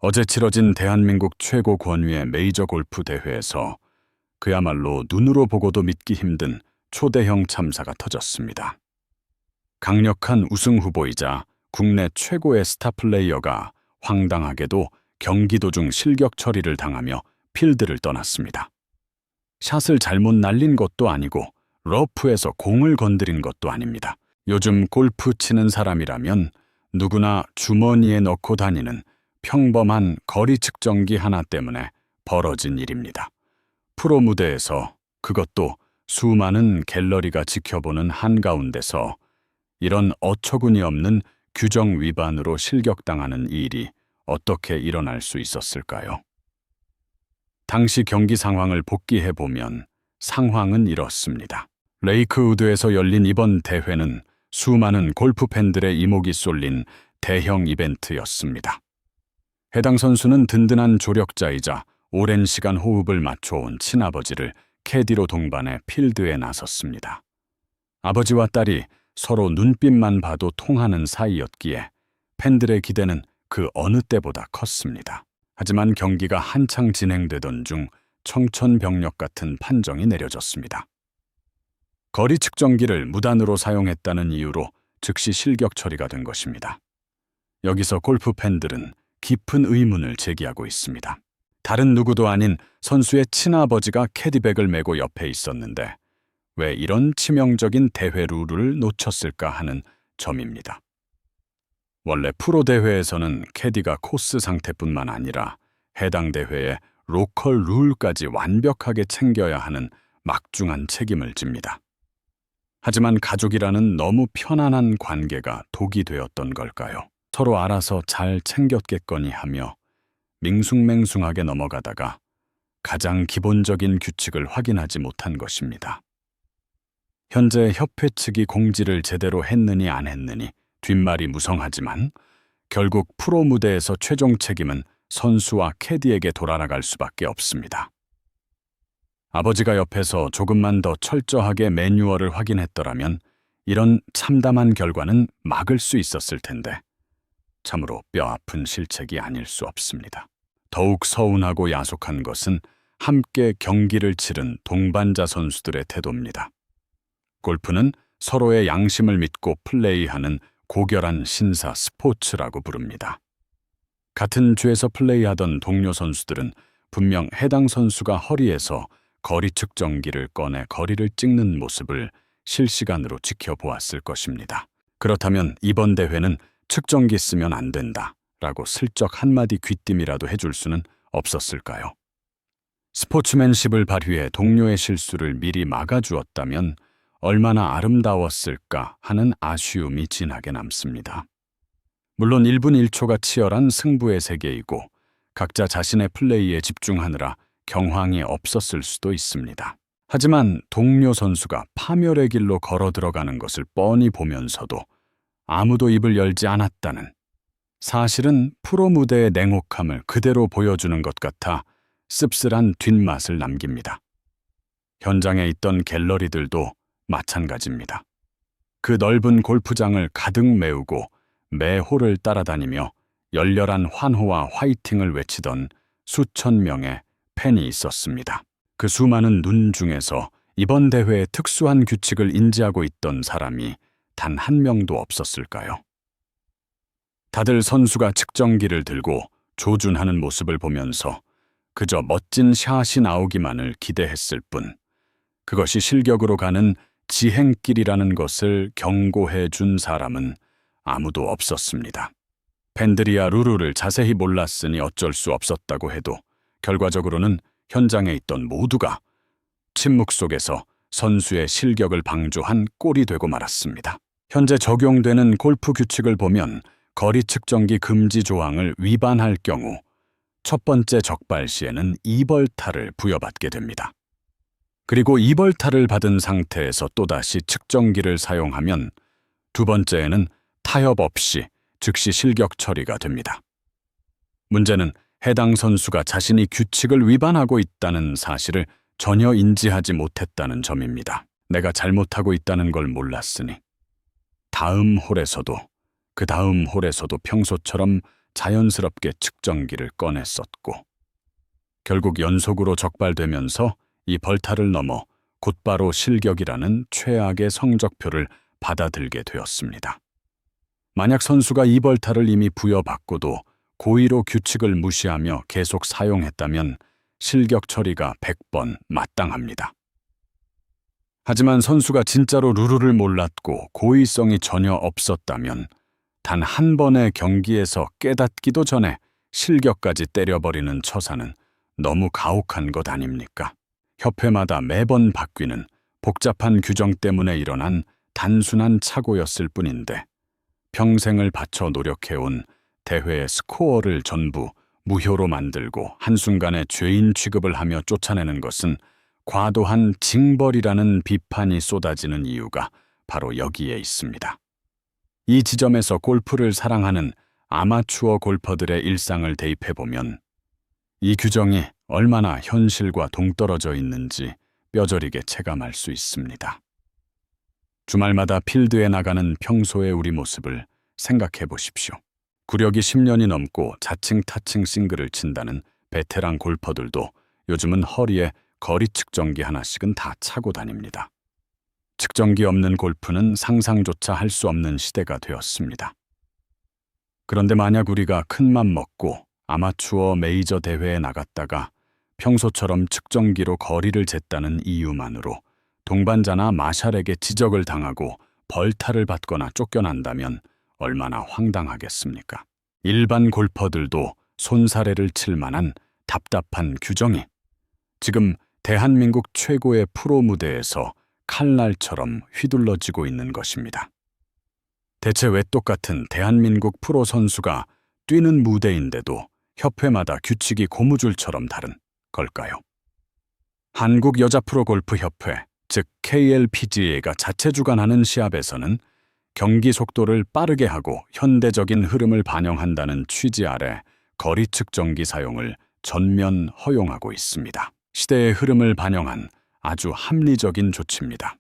어제 치러진 대한민국 최고 권위의 메이저 골프 대회에서 그야말로 눈으로 보고도 믿기 힘든 초대형 참사가 터졌습니다. 강력한 우승 후보이자 국내 최고의 스타 플레이어가 황당하게도 경기 도중 실격 처리를 당하며 필드를 떠났습니다. 샷을 잘못 날린 것도 아니고 러프에서 공을 건드린 것도 아닙니다. 요즘 골프 치는 사람이라면 누구나 주머니에 넣고 다니는 평범한 거리 측정기 하나 때문에 벌어진 일입니다. 프로 무대에서, 그것도 수많은 갤러리가 지켜보는 한가운데서 이런 어처구니 없는 규정 위반으로 실격당하는 일이 어떻게 일어날 수 있었을까요? 당시 경기 상황을 복기해보면 상황은 이렇습니다. 레이크우드에서 열린 이번 대회는 수많은 골프 팬들의 이목이 쏠린 대형 이벤트였습니다. 해당 선수는 든든한 조력자이자 오랜 시간 호흡을 맞춰온 친아버지를 캐디로 동반해 필드에 나섰습니다. 아버지와 딸이 서로 눈빛만 봐도 통하는 사이였기에 팬들의 기대는 그 어느 때보다 컸습니다. 하지만 경기가 한창 진행되던 중 청천벽력 같은 판정이 내려졌습니다. 거리 측정기를 무단으로 사용했다는 이유로 즉시 실격 처리가 된 것입니다. 여기서 골프 팬들은 깊은 의문을 제기하고 있습니다. 다른 누구도 아닌 선수의 친아버지가 캐디백을 메고 옆에 있었는데 왜 이런 치명적인 대회 룰을 놓쳤을까 하는 점입니다. 원래 프로 대회에서는 캐디가 코스 상태뿐만 아니라 해당 대회의 로컬 룰까지 완벽하게 챙겨야 하는 막중한 책임을 집니다. 하지만 가족이라는 너무 편안한 관계가 독이 되었던 걸까요? 서로 알아서 잘 챙겼겠거니 하며 밍숭맹숭하게 넘어가다가 가장 기본적인 규칙을 확인하지 못한 것입니다. 현재 협회 측이 공지를 제대로 했느니 안 했느니 뒷말이 무성하지만 결국 프로 무대에서 최종 책임은 선수와 캐디에게 돌아갈 수밖에 없습니다. 아버지가 옆에서 조금만 더 철저하게 매뉴얼을 확인했더라면 이런 참담한 결과는 막을 수 있었을 텐데 참으로 뼈아픈 실책이 아닐 수 없습니다. 더욱 서운하고 야속한 것은 함께 경기를 치른 동반자 선수들의 태도입니다. 골프는 서로의 양심을 믿고 플레이하는 고결한 신사 스포츠라고 부릅니다. 같은 주에서 플레이하던 동료 선수들은 분명 해당 선수가 허리에서 거리 측정기를 꺼내 거리를 찍는 모습을 실시간으로 지켜보았을 것입니다. 그렇다면 이번 대회는 측정기 쓰면 안 된다 라고 슬쩍 한마디 귀띔이라도 해줄 수는 없었을까요? 스포츠맨십을 발휘해 동료의 실수를 미리 막아주었다면 얼마나 아름다웠을까 하는 아쉬움이 진하게 남습니다. 물론 1분 1초가 치열한 승부의 세계이고 각자 자신의 플레이에 집중하느라 경황이 없었을 수도 있습니다. 하지만 동료 선수가 파멸의 길로 걸어 들어가는 것을 뻔히 보면서도 아무도 입을 열지 않았다는 사실은 프로 무대의 냉혹함을 그대로 보여주는 것 같아 씁쓸한 뒷맛을 남깁니다. 현장에 있던 갤러리들도 마찬가지입니다. 그 넓은 골프장을 가득 메우고 매 홀을 따라다니며 열렬한 환호와 화이팅을 외치던 수천 명의 팬이 있었습니다. 그 수많은 눈 중에서 이번 대회의 특수한 규칙을 인지하고 있던 사람이 단 한 명도 없었을까요? 다들 선수가 측정기를 들고 조준하는 모습을 보면서 그저 멋진 샷이 나오기만을 기대했을 뿐 그것이 실격으로 가는 지행길이라는 것을 경고해 준 사람은 아무도 없었습니다. 팬들이야 룰을 자세히 몰랐으니 어쩔 수 없었다고 해도 결과적으로는 현장에 있던 모두가 침묵 속에서 선수의 실격을 방조한 꼴이 되고 말았습니다. 현재 적용되는 골프 규칙을 보면 거리 측정기 금지 조항을 위반할 경우 첫 번째 적발 시에는 2벌타를 부여받게 됩니다. 그리고 2벌타를 받은 상태에서 또다시 측정기를 사용하면 두 번째에는 타협 없이 즉시 실격 처리가 됩니다. 문제는 해당 선수가 자신이 규칙을 위반하고 있다는 사실을 전혀 인지하지 못했다는 점입니다. 내가 잘못하고 있다는 걸 몰랐으니 다음 홀에서도 그 다음 홀에서도 평소처럼 자연스럽게 측정기를 꺼냈었고, 결국 연속으로 적발되면서 이 벌타를 넘어 곧바로 실격이라는 최악의 성적표를 받아들게 되었습니다. 만약 선수가 이 벌타를 이미 부여받고도 고의로 규칙을 무시하며 계속 사용했다면 실격 처리가 100번 마땅합니다. 하지만 선수가 진짜로 룰을 몰랐고 고의성이 전혀 없었다면 단 한 번의 경기에서 깨닫기도 전에 실격까지 때려버리는 처사는 너무 가혹한 것 아닙니까? 협회마다 매번 바뀌는 복잡한 규정 때문에 일어난 단순한 착오였을 뿐인데 평생을 바쳐 노력해온 대회의 스코어를 전부 무효로 만들고 한순간에 죄인 취급을 하며 쫓아내는 것은 과도한 징벌이라는 비판이 쏟아지는 이유가 바로 여기에 있습니다. 이 지점에서 골프를 사랑하는 아마추어 골퍼들의 일상을 대입해보면 이 규정이 얼마나 현실과 동떨어져 있는지 뼈저리게 체감할 수 있습니다. 주말마다 필드에 나가는 평소의 우리 모습을 생각해 보십시오. 구력이 10년이 넘고 자칭 타칭 싱글을 친다는 베테랑 골퍼들도 요즘은 허리에 거리 측정기 하나씩은 다 차고 다닙니다. 측정기 없는 골프는 상상조차 할 수 없는 시대가 되었습니다. 그런데 만약 우리가 큰맘 먹고 아마추어 메이저 대회에 나갔다가 평소처럼 측정기로 거리를 쟀다는 이유만으로 동반자나 마샬에게 지적을 당하고 벌타를 받거나 쫓겨난다면 얼마나 황당하겠습니까? 일반 골퍼들도 손사래를 칠 만한 답답한 규정이 지금 대한민국 최고의 프로 무대에서 칼날처럼 휘둘러지고 있는 것입니다. 대체 왜 똑같은 대한민국 프로 선수가 뛰는 무대인데도 협회마다 규칙이 고무줄처럼 다른 걸까요? 한국 여자 프로골프 협회, 즉 KLPGA가 자체 주관하는 시합에서는 경기 속도를 빠르게 하고 현대적인 흐름을 반영한다는 취지 아래 거리 측정기 사용을 전면 허용하고 있습니다. 시대의 흐름을 반영한 아주 합리적인 조치입니다.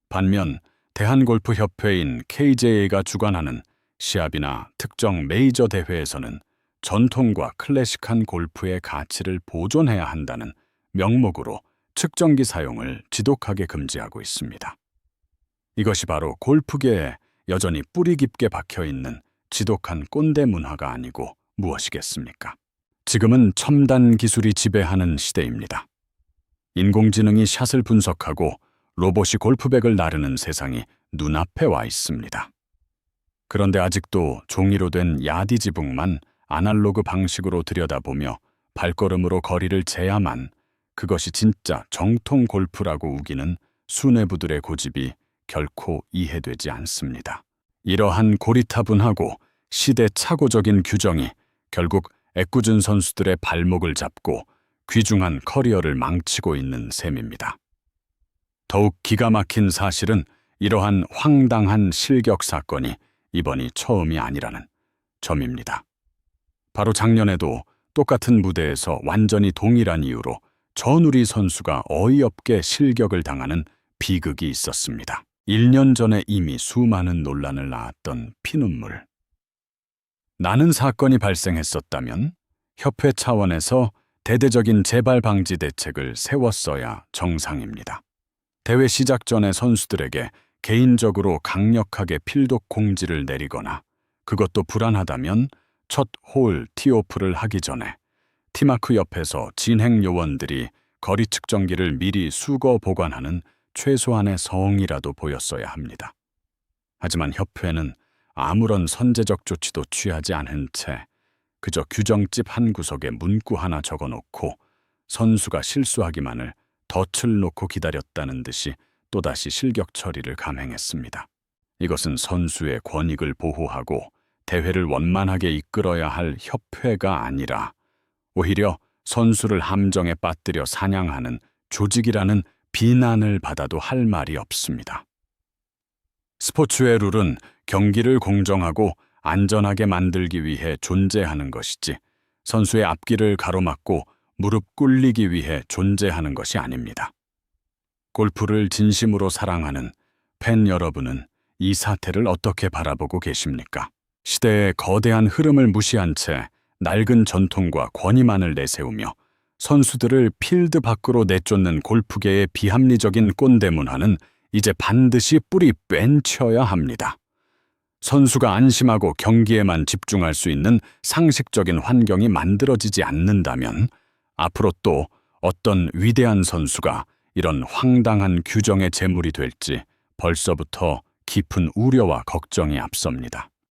반면 대한골프협회인 KJA가 주관하는 시합이나 특정 메이저 대회에서는 전통과 클래식한 골프의 가치를 보존해야 한다는 명목으로 측정기 사용을 지독하게 금지하고 있습니다. 이것이 바로 골프계에 여전히 뿌리 깊게 박혀있는 지독한 꼰대 문화가 아니고 무엇이겠습니까? 지금은 첨단 기술이 지배하는 시대입니다. 인공지능이 샷을 분석하고 로봇이 골프백을 나르는 세상이 눈앞에 와 있습니다. 그런데 아직도 종이로 된 야디지북만 아날로그 방식으로 들여다보며 발걸음으로 거리를 재야만 그것이 진짜 정통 골프라고 우기는 수뇌부들의 고집이 결코 이해되지 않습니다. 이러한 고리타분하고 시대착오적인 규정이 결국 애꿎은 선수들의 발목을 잡고 귀중한 커리어를 망치고 있는 셈입니다. 더욱 기가 막힌 사실은 이러한 황당한 실격 사건이 이번이 처음이 아니라는 점입니다. 바로 작년에도 똑같은 무대에서 완전히 동일한 이유로 전우리 선수가 어이없게 실격을 당하는 비극이 있었습니다. 1년 전에 이미 수많은 논란을 낳았던 피눈물. 나는 사건이 발생했었다면 협회 차원에서 대대적인 재발 방지 대책을 세웠어야 정상입니다. 대회 시작 전에 선수들에게 개인적으로 강력하게 필독 공지를 내리거나 그것도 불안하다면 첫 홀 티오프를 하기 전에 티마크 옆에서 진행 요원들이 거리 측정기를 미리 수거 보관하는 최소한의 성의라도 보였어야 합니다. 하지만 협회는 아무런 선제적 조치도 취하지 않은 채 그저 규정집 한 구석에 문구 하나 적어놓고 선수가 실수하기만을 덫을 놓고 기다렸다는 듯이 또다시 실격 처리를 감행했습니다. 이것은 선수의 권익을 보호하고 대회를 원만하게 이끌어야 할 협회가 아니라 오히려 선수를 함정에 빠뜨려 사냥하는 조직이라는 비난을 받아도 할 말이 없습니다. 스포츠의 룰은 경기를 공정하고 안전하게 만들기 위해 존재하는 것이지 선수의 앞길을 가로막고 무릎 꿇리기 위해 존재하는 것이 아닙니다. 골프를 진심으로 사랑하는 팬 여러분은 이 사태를 어떻게 바라보고 계십니까? 시대의 거대한 흐름을 무시한 채 낡은 전통과 권위만을 내세우며 선수들을 필드 밖으로 내쫓는 골프계의 비합리적인 꼰대 문화는 이제 반드시 뿌리 꿰쳐야 합니다. 선수가 안심하고 경기에만 집중할 수 있는 상식적인 환경이 만들어지지 않는다면 앞으로 또 어떤 위대한 선수가 이런 황당한 규정의 제물이 될지 벌써부터 깊은 우려와 걱정이 앞섭니다.